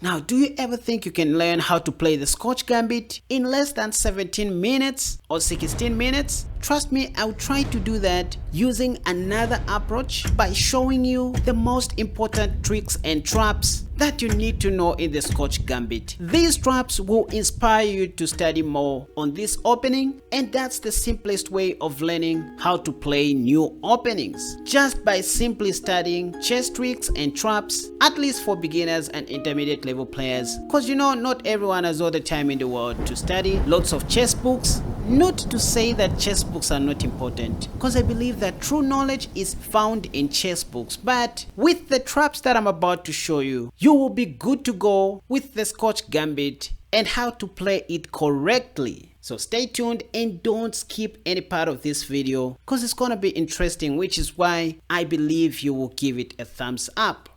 Now, do you ever think you can learn how to play the Scotch Gambit in less than 17 minutes or 16 minutes? Trust me, I'll try to do that using another approach by showing you the most important tricks and traps that you need to know in the Scotch Gambit. These traps will inspire you to study more on this opening, and that's the simplest way of learning how to play new openings. Just by simply studying chess tricks and traps, at least for beginners and intermediate level players. Because you know, not everyone has all the time in the world to study lots of chess books. Not to say that chess books are not important, because I believe that true knowledge is found in chess books, but with the traps that I'm about to show you, you will be good to go with the Scotch Gambit and how to play it correctly. So stay tuned and don't skip any part of this video, because it's gonna be interesting, which is why I believe you will give it a thumbs up.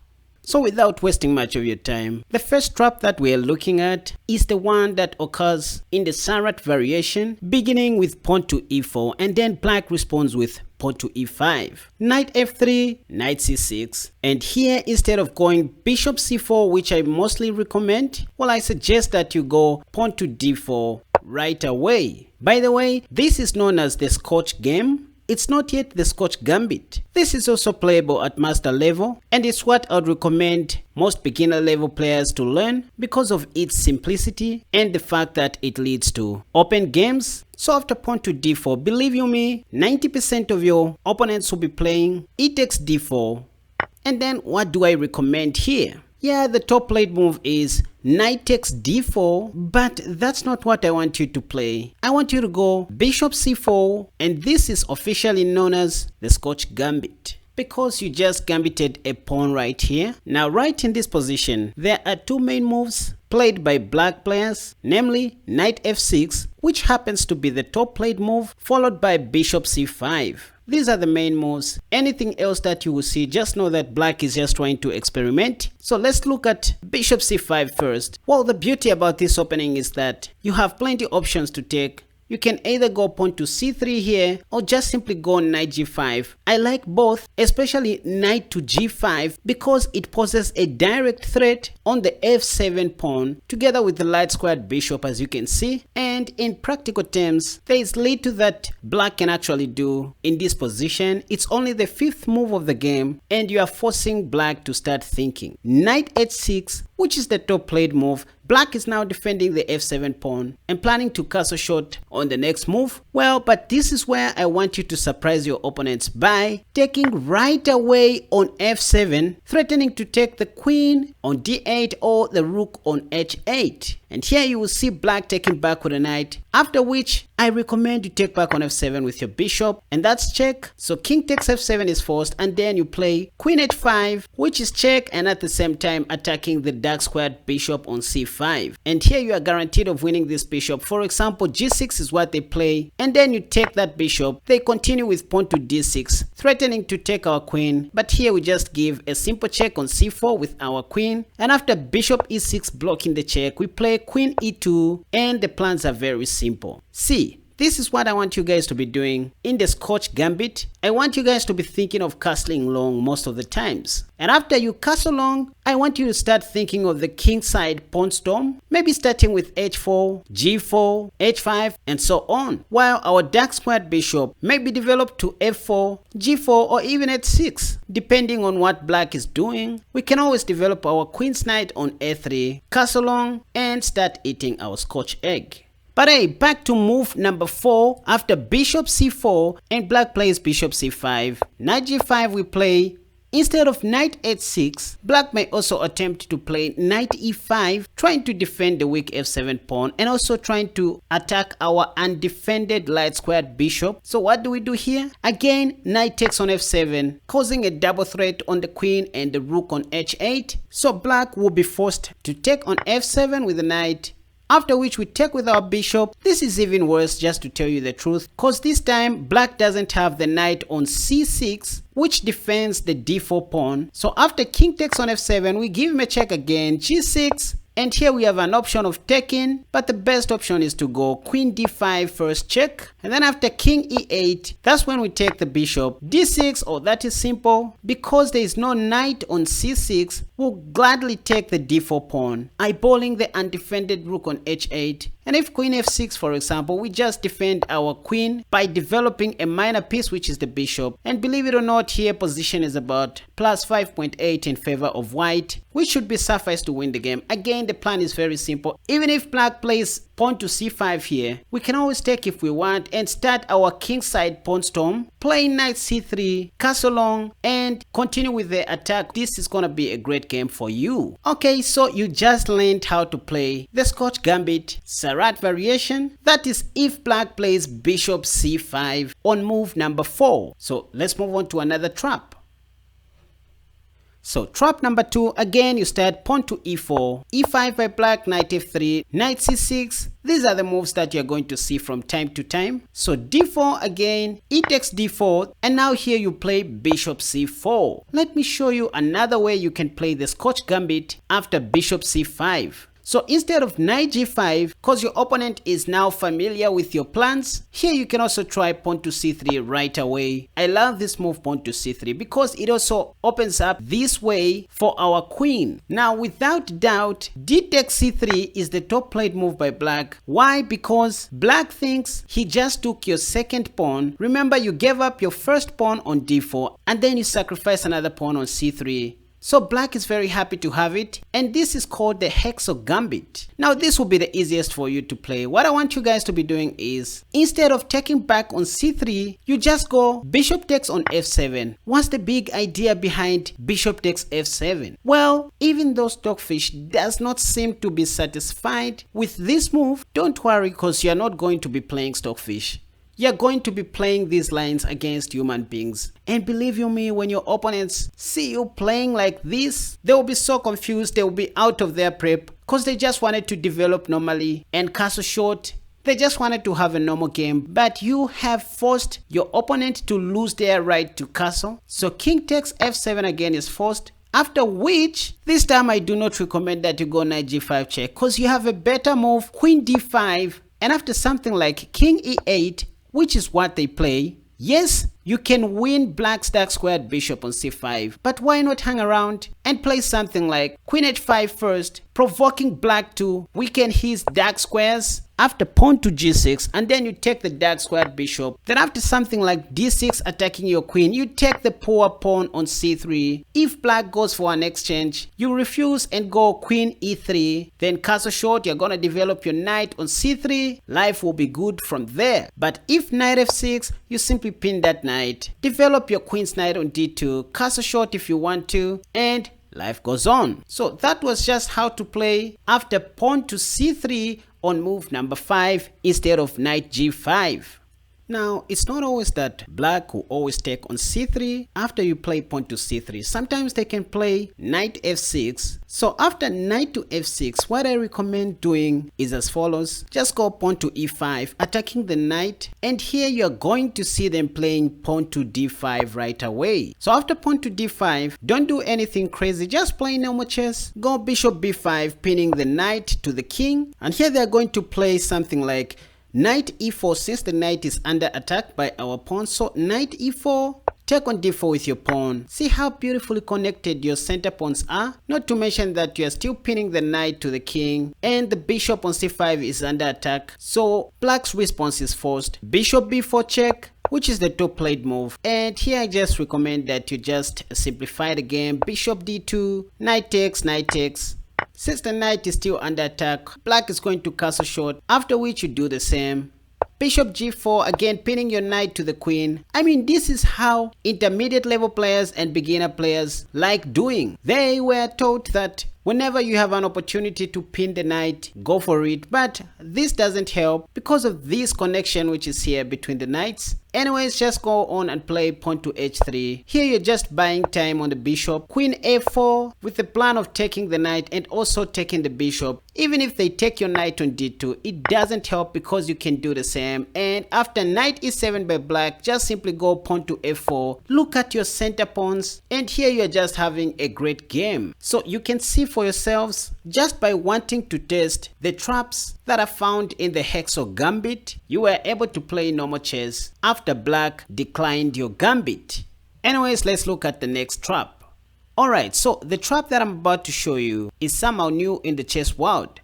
So without wasting much of your time, the first trap that we are looking at is the one that occurs in the Sarat variation, beginning with pawn to e4, and then black responds with pawn to e5, knight f3, knight c6, and here instead of going bishop c4, which I mostly recommend, well, I suggest that you go pawn to d4 right away. By the way, this is known as the Scotch game. It's not yet the Scotch Gambit. This is also playable at master level, and it's what I'd recommend most beginner level players to learn because of its simplicity and the fact that it leads to open games. So after pawn to d4, believe you me, 90% of your opponents will be playing e takes d4. And then what do I recommend here? Yeah, the top played move is knight takes d4, but that's not what I want you to play. I want you to go bishop c4, and this is officially known as the Scotch Gambit, because you just gambited a pawn right here. Now right in this position, there are two main moves played by black players, namely knight f6, which happens to be the top played move, followed by bishop c5. These are the main moves. Anything else that you will see, just know that black is just trying to experiment. So let's look at bishop c5 first. Well, the beauty about this opening is that you have plenty of options to take. You can either go pawn to c3 here or just simply go knight g5. I like both, especially knight to g5, because it poses a direct threat on the f7 pawn together with the light squared bishop, as you can see. And in practical terms, there is little that black can actually do in this position. It's only the fifth move of the game, and you are forcing black to start thinking. Knight h6, which is the top played move. Black is now defending the f7 pawn and planning to castle shot on the next move. Well, but this is where I want you to surprise your opponents by taking right away on f7, threatening to take the queen on d8 or the rook on h8. And here you will see black taking back with a knight, after which I recommend you take back on f7 with your bishop, and that's check. So king takes f7 is forced, and then you play queen h5, which is check, and at the same time attacking the dark squared bishop on c5. And here you are guaranteed of winning this bishop. For example, g6 is what they play, and then you take that bishop. They continue with pawn to d6, threatening to take our queen, but here we just give a simple check on c4 with our queen, and after bishop e6 blocking the check, we play queen e2, and the plans are very simple. See, this is what I want you guys to be doing in the Scotch Gambit. I want you guys to be thinking of castling long most of the times. And after you castle long, I want you to start thinking of the king side pawn storm, maybe starting with h4, g4, h5, and so on. While our dark squared bishop may be developed to f4, g4, or even h6. Depending on what black is doing, we can always develop our queen's knight on a3, castle long, and start eating our Scotch egg. But hey, back to move number 4. After bishop c4 and black plays bishop c5, knight g5 we play. Instead of knight h6, black may also attempt to play knight e5, trying to defend the weak f7 pawn and also trying to attack our undefended light squared bishop. So what do we do here? Again, knight takes on f7, causing a double threat on the queen and the rook on h8. So black will be forced to take on f7 with the knight, after which we take with our bishop. This is even worse, just to tell you the truth, cause this time black doesn't have the knight on c6, which defends the d4 pawn. So after king takes on f7, we give him a check again, g6, And here we have an option of taking, but the best option is to go queen d5 first check, and then after king e8, that's when we take the bishop d6. Oh, that is simple. Because there is no knight on c6, we'll gladly take the d4 pawn, eyeballing the undefended rook on h8. And if queen f6, for example, we just defend our queen by developing a minor piece, which is the bishop. And believe it or not, here position is about plus 5.8 in favor of white, which should be suffice to win the game. Again, the plan is very simple. Even if black plays pawn to c5 here, we can always take if we want and start our kingside pawn storm, playing knight c3, castle long, and continue with the attack. This is gonna be a great game for you. Okay, so you just learned how to play the Scotch Gambit Sarat variation. That is if black plays bishop c5 on move number 4. So let's move on to another trap. So trap number 2, again you start pawn to e4, e5 by black, knight f3, knight c6. These are the moves that you're going to see from time to time. So d4 again, e takes d4, and now here you play bishop c4. Let me show you another way you can play the Scotch Gambit after bishop c5. So instead of knight g5, because your opponent is now familiar with your plans, here you can also try pawn to c3 right away. I love this move pawn to c3 because it also opens up this way for our queen. Now without doubt, d takes c3 is the top played move by black. Why? Because black thinks he just took your second pawn. Remember, you gave up your first pawn on d4 and then you sacrifice another pawn on c3. So black is very happy to have it, and this is called the Hexo Gambit. Now this will be the easiest for you to play. What I want you guys to be doing is, instead of taking back on c3, you just go bishop takes on f7. What's the big idea behind bishop takes f7? Well, even though Stockfish does not seem to be satisfied with this move, don't worry, because you're not going to be playing Stockfish. You're going to be playing these lines against human beings. And believe you me, when your opponents see you playing like this, they will be so confused, they will be out of their prep, because they just wanted to develop normally and castle short. They just wanted to have a normal game, but you have forced your opponent to lose their right to castle. So king takes f7 again is forced. After which, this time I do not recommend that you go knight g5 check, because you have a better move, queen d5. And after something like king e8, which is what they play, yes, you can win black's dark squared bishop on c5, but why not hang around and play something like queen h5 first, provoking black to weaken his dark squares after pawn to g6, and then you take the dark squared bishop. Then after something like d6 attacking your queen, you take the poor pawn on c3. If black goes for an exchange, you refuse and go queen e3, then castle short, you're gonna develop your knight on c3, life will be good from there. But if knight f6, you simply pin that knight, develop your queen's knight on d2, castle short if you want to, and life goes on. So that was just how to play after pawn to c3 on move number 5 instead of knight g5. Now, it's not always that black will always take on c3 after you play pawn to c3. Sometimes they can play knight f6. So after knight to f6, what I recommend doing is as follows. Just go pawn to e5, attacking the knight. And here you're going to see them playing pawn to d5 right away. So after pawn to d5, don't do anything crazy. Just play normal chess. Go bishop b5, pinning the knight to the king. And here they're going to play something like knight e4, since the knight is under attack by our pawn. So knight e4, take on d4 with your pawn. See how beautifully connected your center pawns are? Not to mention that you are still pinning the knight to the king, and the bishop on c5 is under attack. So black's response is forced. Bishop b4 check, which is the top played move. And here I just recommend that you just simplify the game. Bishop d2, knight takes, knight takes. Since the knight is still under attack, black is going to castle short, after which you do the same. Bishop g4, again pinning your knight to the queen. I mean, this is how intermediate level players and beginner players like doing. They were taught that whenever you have an opportunity to pin the knight, go for it. But this doesn't help because of this connection which is here between the knights. Anyways, just go on and play pawn to h3. Here you're just buying time on the bishop. Queen a4 with the plan of taking the knight and also taking the bishop. Even if they take your knight on d2, it doesn't help because you can do the same. And after knight e7 by black, just simply go pawn to f4. Look at your center pawns, and here you're just having a great game. So you can see for yourselves just by wanting to test the traps that are found in the Hexo Gambit. You were able to play normal chess after black declined your gambit. Anyways, let's look at the next trap. Alright, so the trap that I'm about to show you is somehow new in the chess world.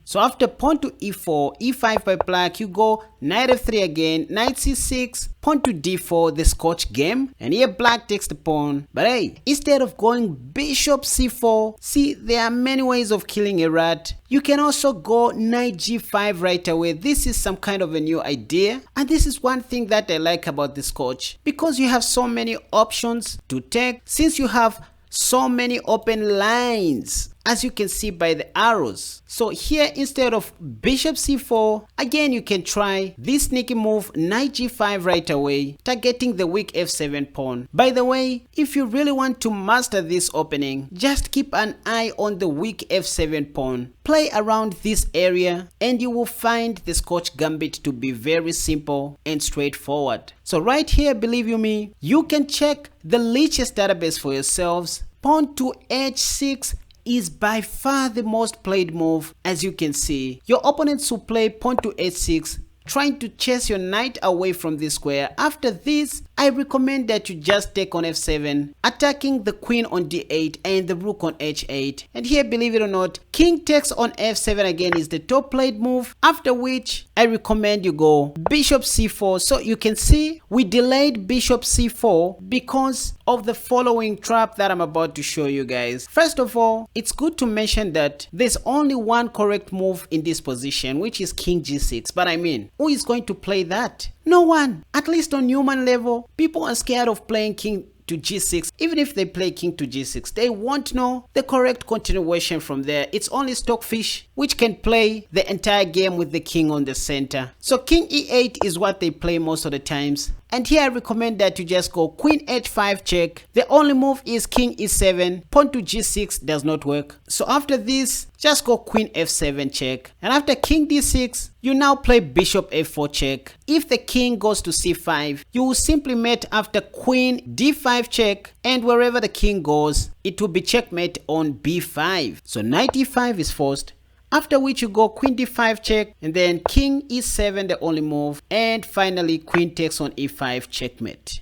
So after pawn to e4, e5 by black, you go knight f3 again, knight c6, pawn to d4, the Scotch game, and here black takes the pawn. But hey, instead of going bishop c4, see, there are many ways of killing a rat. You can also go knight g5 right away. This is some kind of a new idea, and this is one thing that I like about the Scotch, because you have so many options to take since you have so many open lines, as you can see by the arrows. So here, instead of bishop c4, again you can try this sneaky move, knight g5 right away, targeting the weak f7 pawn. By the way, if you really want to master this opening, just keep an eye on the weak f7 pawn. Play around this area and you will find the Scotch Gambit to be very simple and straightforward. So right here, believe you me, you can check the Lichess database for yourselves. Pawn to h6 is by far the most played move. As you can see, your opponents will play pawn to h6, trying to chase your knight away from the square. After this, I recommend that you just take on f7, attacking the queen on d8 and the rook on h8. And here, believe it or not, king takes on f7 again is the top played move, after which I recommend you go bishop c4. So you can see we delayed bishop c4 because of the following trap that I'm about to show you guys. First of all, it's good to mention that there's only one correct move in this position, which is king g6. But I mean, who is going to play that? No one. At least on human level, people are scared of playing king to g6. Even if they play king to g6, they won't know the correct continuation from there. It's only Stockfish which can play the entire game with the king on the center. So king e8 is what they play most of the times. And here I recommend that you just go queen h5 check. The only move is king e7. Pawn to g6 does not work. So after this, just go queen f7 check. And after king d6, you now play bishop f4 check. If the king goes to c5, you will simply mate after queen d5 check. And wherever the king goes, it will be checkmate on b5. So knight e5 is forced. After which you go queen d5 check, and then king e7 the only move, and finally queen takes on e5 checkmate.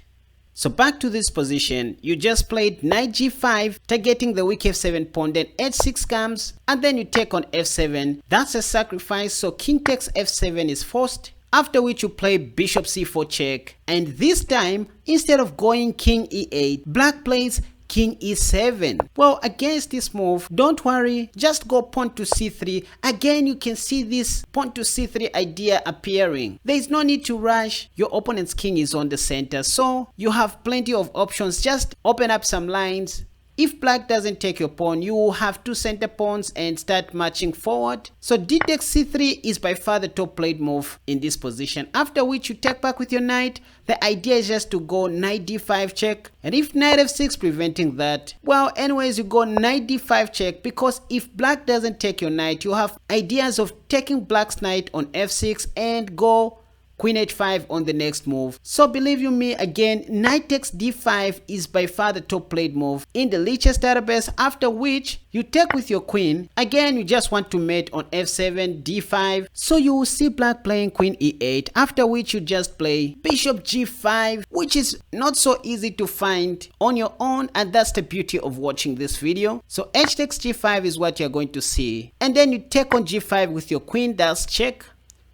So back to this position, you just played knight g5 targeting the weak f7 pawn, then h6 comes and then you take on f7. That's a sacrifice, so king takes f7 is forced. After which you play bishop c4 check, and this time instead of going king e8, black plays king e7. Well, against this move, don't worry, just go pawn to c3. Again, you can see this pawn to c3 idea appearing. There is no need to rush. Your opponent's king is on the center, so you have plenty of options. Just open up some lines. If black doesn't take your pawn, you will have two center pawns and start marching forward. So d takes c3 is by far the top played move in this position. After which you take back with your knight. The idea is just to go knight d5 check. And if knight f6 preventing that, well, anyways, you go knight d5 check, because if black doesn't take your knight, you have ideas of taking black's knight on f6 and go queen h5 on the next move. So believe you me, again, knight takes d5 is by far the top played move in the Lichess database, after which you take with your queen. Again, you just want to mate on f7, d5. So you will see black playing queen e8, after which you just play bishop g5, which is not so easy to find on your own, and that's the beauty of watching this video. So h takes g5 is what you're going to see. And then you take on g5 with your queen, that's check.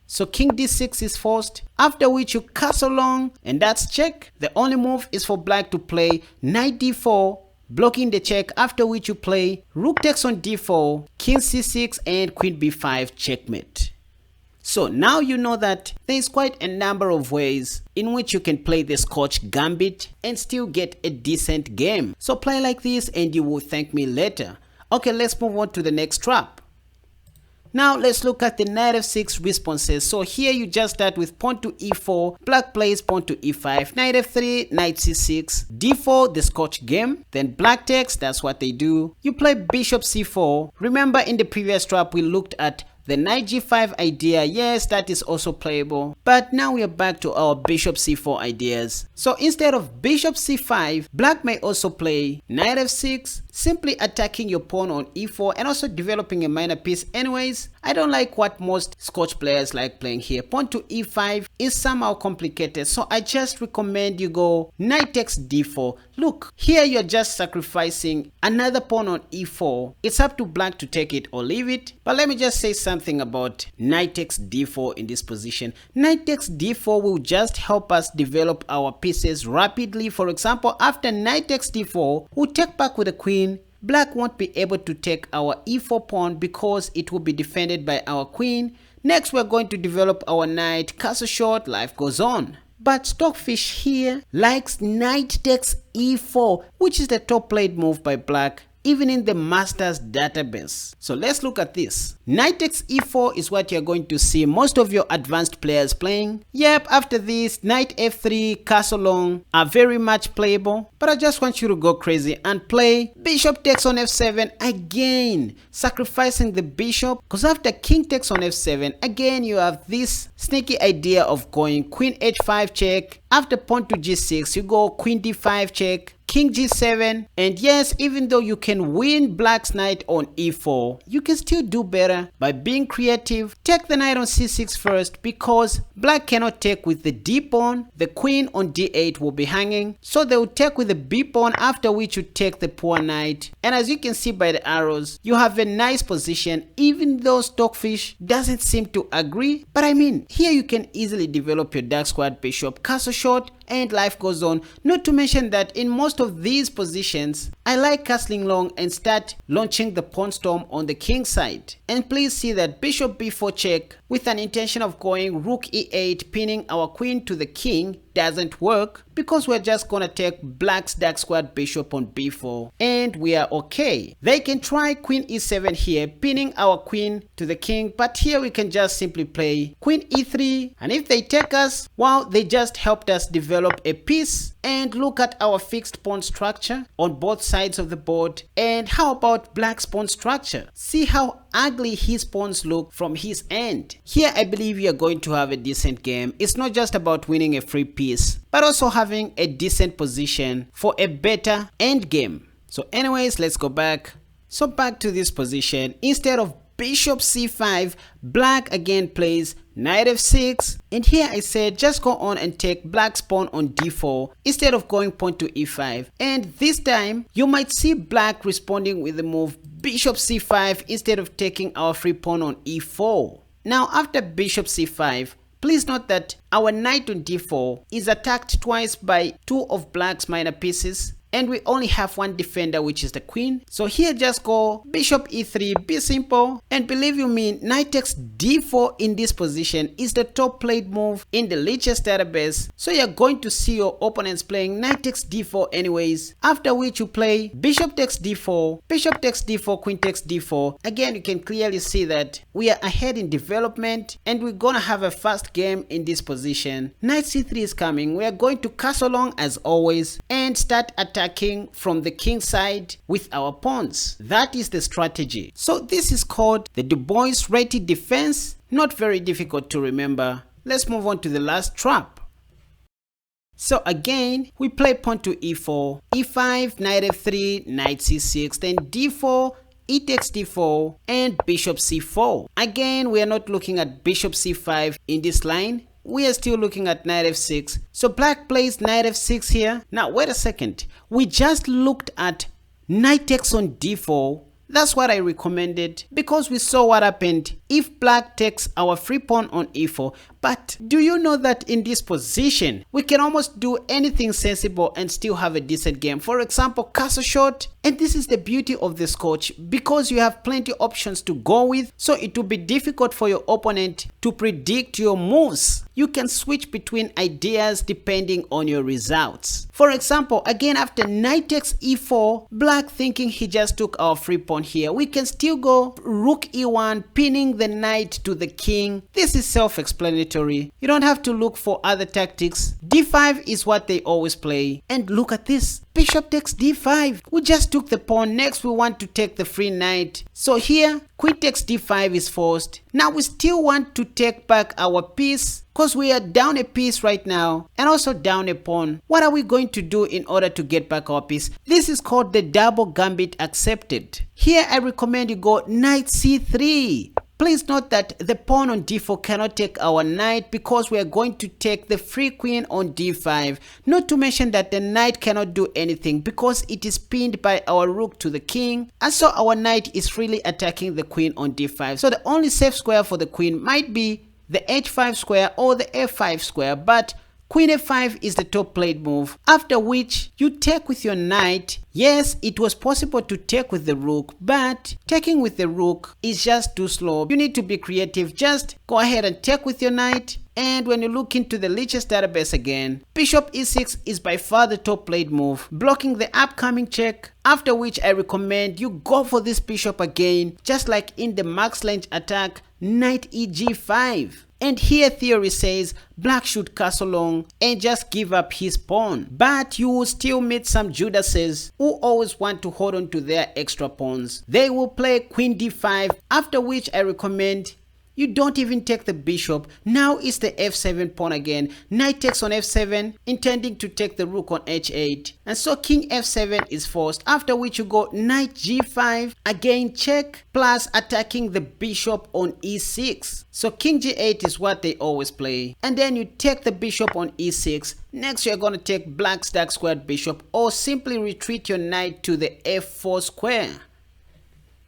So king d6 is forced, after which you castle long, and that's check. The only move is for black to play knight d4, blocking the check, after which you play rook takes on d4, king c6, and queen b5 checkmate. So now you know that there is quite a number of ways in which you can play the Scotch Gambit and still get a decent game. So play like this and you will thank me later. Okay, let's move on to the next trap. Now let's look at the knight f6 responses. So here you just start with pawn to e4, black plays pawn to e5, knight f3, knight c6, d4, the Scotch game, then black takes, that's what they do. You play bishop c4. Remember in the previous trap we looked at The knight g5 idea, yes, that is also playable. But now we are back to our bishop c4 ideas. So instead of bishop c5, black may also play knight f6, simply attacking your pawn on e4 and also developing a minor piece. Anyways, I don't like what most Scotch players like playing here. Pawn to e5 is somehow complicated, so I just recommend you go knight takes d4. Look, here you're just sacrificing another pawn on e4. It's up to black to take it or leave it. But let me just say something about knight takes d4 in this position. Knight takes d4 will just help us develop our pieces rapidly. For example, after knight takes d4, we'll take back with the queen. Black won't be able to take our e4 pawn because it will be defended by our queen. Next, we're going to develop our knight, castle short, life goes on. But Stockfish here likes knight takes e4, which is the top played move by black, even in the Masters database. So let's look at this. Knight takes e4 is what you're going to see most of your advanced players playing. Yep, after this, knight f3, castle long are very much playable. But I just want you to go crazy and play bishop takes on f7 again, sacrificing the bishop. Because after king takes on f7, again you have this sneaky idea of going queen h5 check. After pawn to g6, you go queen d5 check, king g7, and yes, even though you can win black's knight on e4, you can still do better by being creative. Take the knight on c6 first, because black cannot take with the d pawn. The queen on d8 will be hanging, so they will take with the b pawn, after which you take the poor knight. And as you can see by the arrows, you have a nice position, even though Stockfish doesn't seem to agree. But I mean, here you can easily develop your dark squared bishop, castle short, and life goes on. Not to mention that in most of these positions, I like castling long and start launching the pawn storm on the king side. And please see that bishop b4 check with an intention of going rook e8, pinning our queen to the king, doesn't work, because we're just gonna take black's dark squared bishop on b4 and we are okay. They can try queen e7 here, pinning our queen to the king, but here we can just simply play queen e3, and if they take us, well, they just helped us develop a piece. And look at our fixed pawn structure on both sides of the board. And how about black's pawn structure? See how ugly his pawns look from his end. Here I believe you're going to have a decent game. It's not just about winning a free piece, but also having a decent position for a better end game. So anyways, let's go back. So back to this position. Instead of bishop c5, black again plays knight f6, and here I said just go on and take black's pawn on d4 instead of going pawn to e5. And this time you might see black responding with the move bishop c5 instead of taking our free pawn on e4. Now after bishop c5, please note that our knight on d4 is attacked twice by two of black's minor pieces, and we only have one defender, which is the queen. So here just go bishop e3, be simple. And believe you me, knight takes d4 in this position is the top played move in the Lichess database. So you're going to see your opponents playing knight takes d4 anyways, after which you play bishop takes d4, bishop takes d4, queen takes d4. Again, you can clearly see that we are ahead in development and we're gonna have a fast game in this position. Knight c3 is coming. We are going to castle long as always and start attacking from the king side with our pawns. That is the strategy. So this is called the Du Bois-Reti defense. Not very difficult to remember. Let's move on to the last trap. So again, we play pawn to e4, e5, knight f3, knight c6, then d4, e takes d4, and bishop c4. Again, we are not looking at bishop c5 in this line. We are still looking at knight f6. So black plays knight f6 here. Now wait a second. We just looked at knight takes on d4. That's what I recommended because we saw what happened if black takes our free pawn on e4. But do you know that in this position, we can almost do anything sensible and still have a decent game? For example, castle short. And this is the beauty of the Scotch, because you have plenty options to go with, so it will be difficult for your opponent to predict your moves. You can switch between ideas depending on your results. For example, again after knight takes e4, black thinking he just took our free pawn here, we can still go rook e1, pinning the knight to the king. This is self-explanatory. You don't have to look for other tactics. d5 is what they always play. And look at this. Bishop takes d5. We just just took the pawn. Next we want to take the free knight. So here queen takes d5 is forced. Now we still want to take back our piece because we are down a piece right now and also down a pawn. What are we going to do in order to get back our piece? This is called the double gambit accepted. Here I recommend you go knight c3. Please note that the pawn on d4 cannot take our knight because we are going to take the free queen on d5. Not to mention that the knight cannot do anything because it is pinned by our rook to the king, and so our knight is freely attacking the queen on d5. So the only safe square for the queen might be the h5 square or the f5 square, but queen f5 is the top played move, after which you take with your knight. Yes, it was possible to take with the rook, but taking with the rook is just too slow. You need to be creative. Just go ahead and take with your knight. And when you look into the Lichess database again, bishop e6 is by far the top played move, blocking the upcoming check, after which I recommend you go for this bishop again, just like in the max range attack, knight eg5. And here theory says black should castle long and just give up his pawn. But you will still meet some Judases who always want to hold on to their extra pawns. They will play queen d5, after which I recommend you don't even take the bishop. Now it's the f7 pawn again. Knight takes on f7, intending to take the rook on h8. And so king f7 is forced, after which you go knight g5, again check, plus attacking the bishop on e6. So king g8 is what they always play. And then you take the bishop on e6. Next you're going to take black's dark squared bishop, or simply retreat your knight to the f4 square.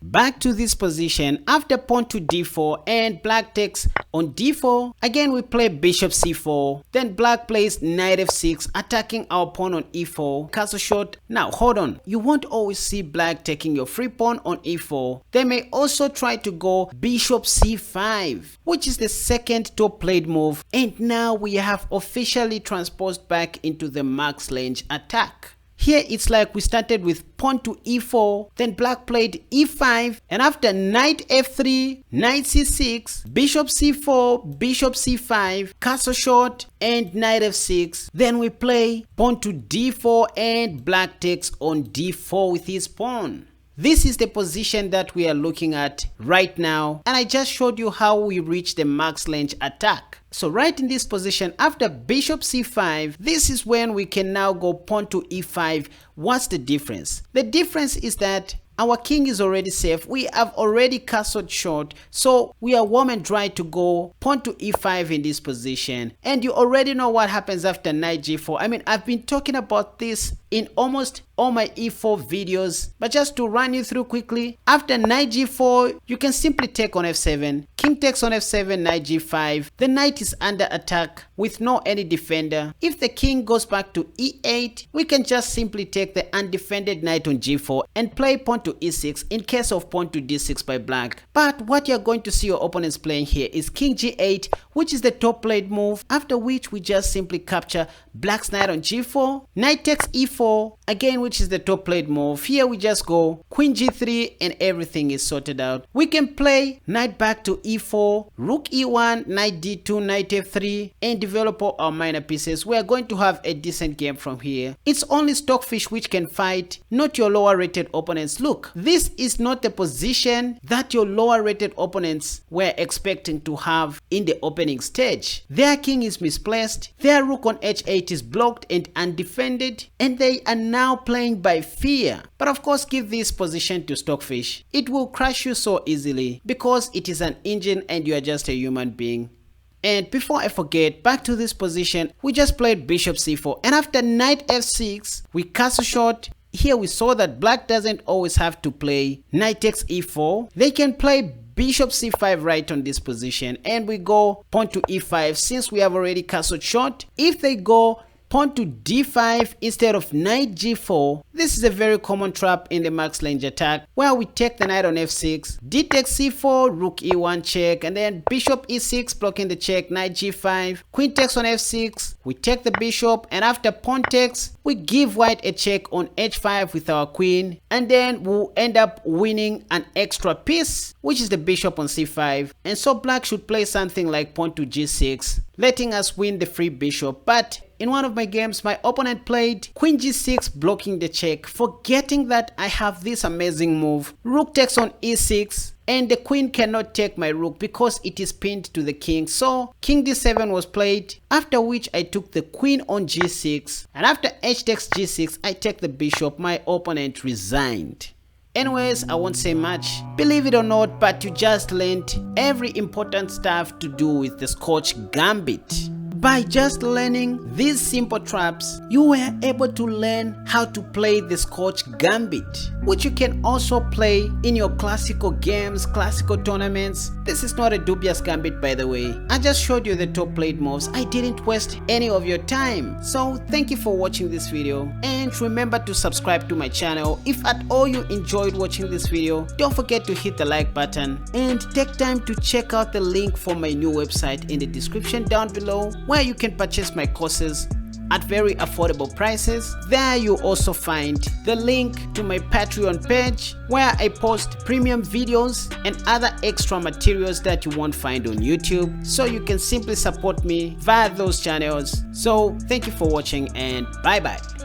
Back to this position after pawn to d4 and black takes on d4. Again we play bishop c4. Then black plays knight f6, attacking our pawn on e4. Castle shot. Now hold on. You won't always see black taking your free pawn on e4. They may also try to go bishop c5, which is the second top played move. And now we have officially transposed back into the max range attack. Here it's like we started with pawn to e4, then black played e5, and after knight f3, knight c6, bishop c4, bishop c5, castle shot, and knight f6. Then we play pawn to d4 and black takes on d4 with his pawn. This is the position that we are looking at right now, and I just showed you how we reach the max range attack. So right in this position, after bishop c5, this is when we can now go pawn to e5. What's the difference? The difference is that our king is already safe. We have already castled short, so we are warm and dry to go pawn to e5 in this position. And you already know what happens after knight g4. I mean, I've been talking about this in almost all my e4 videos, but just to run you through quickly, after knight g4 you can simply take on f7, king takes on f7, knight g5. The knight is under attack with no any defender. If the king goes back to e8, we can just simply take the undefended knight on g4 and play pawn to e6 in case of pawn to d6 by black. But what you're going to see your opponents playing here is king g8, which is the top played move, after which we just simply capture black's knight on g4, knight takes e4 again, which is the top played move. Here we just go queen g3 and everything is sorted out. We can play knight back to e4, rook e1, knight d2, knight f3, and develop all our minor pieces. We are going to have a decent game from here. It's only Stockfish which can fight, not your lower rated opponents. Look, this is not the position that your lower rated opponents were expecting to have in the opening stage. Their king is misplaced, their rook on h8 is blocked and undefended, and they are now playing by fear. But of course, give this position to Stockfish. It will crush you so easily because it is an engine and you are just a human being. And before I forget, back to this position, we just played bishop c4, and after knight f6 we castle shot. Here we saw that black doesn't always have to play knight takes e4. They can play bishop c5 right on this position, and we go pawn to e5 since we have already castled short. If they go pawn to d5 instead of knight g4, this is a very common trap in the max range attack, where we take the knight on f6, d takes c4, rook e1 check, and then bishop e6 blocking the check, knight g5, queen takes on f6, we take the bishop, and after pawn takes, we give white a check on h5 with our queen, and then we'll end up winning an extra piece, which is the bishop on c5. And so black should play something like pawn to g6, letting us win the free bishop. But in one of my games, my opponent played queen g6 blocking the check. check, forgetting that I have this amazing move. Rook takes on e6, and the queen cannot take my rook because it is pinned to the king. So king d7 was played, after which I took the queen on g6, and after h takes g6 I take the bishop. My opponent resigned. Anyways, I won't say much. Believe it or not, but you just learned every important stuff to do with the Scotch Gambit. By just learning these simple traps, you were able to learn how to play the Scotch Gambit, which you can also play in your classical games, classical tournaments. This is not a dubious gambit, by the way. I just showed you the top played moves. I didn't waste any of your time. So thank you for watching this video, and remember to subscribe to my channel. If at all you enjoyed watching this video, don't forget to hit the like button and take time to check out the link for my new website in the description down below, where you can purchase my courses at very affordable prices. There you also find the link to my Patreon page, where I post premium videos and other extra materials that you won't find on YouTube, so you can simply support me via those channels. So thank you for watching, and bye bye.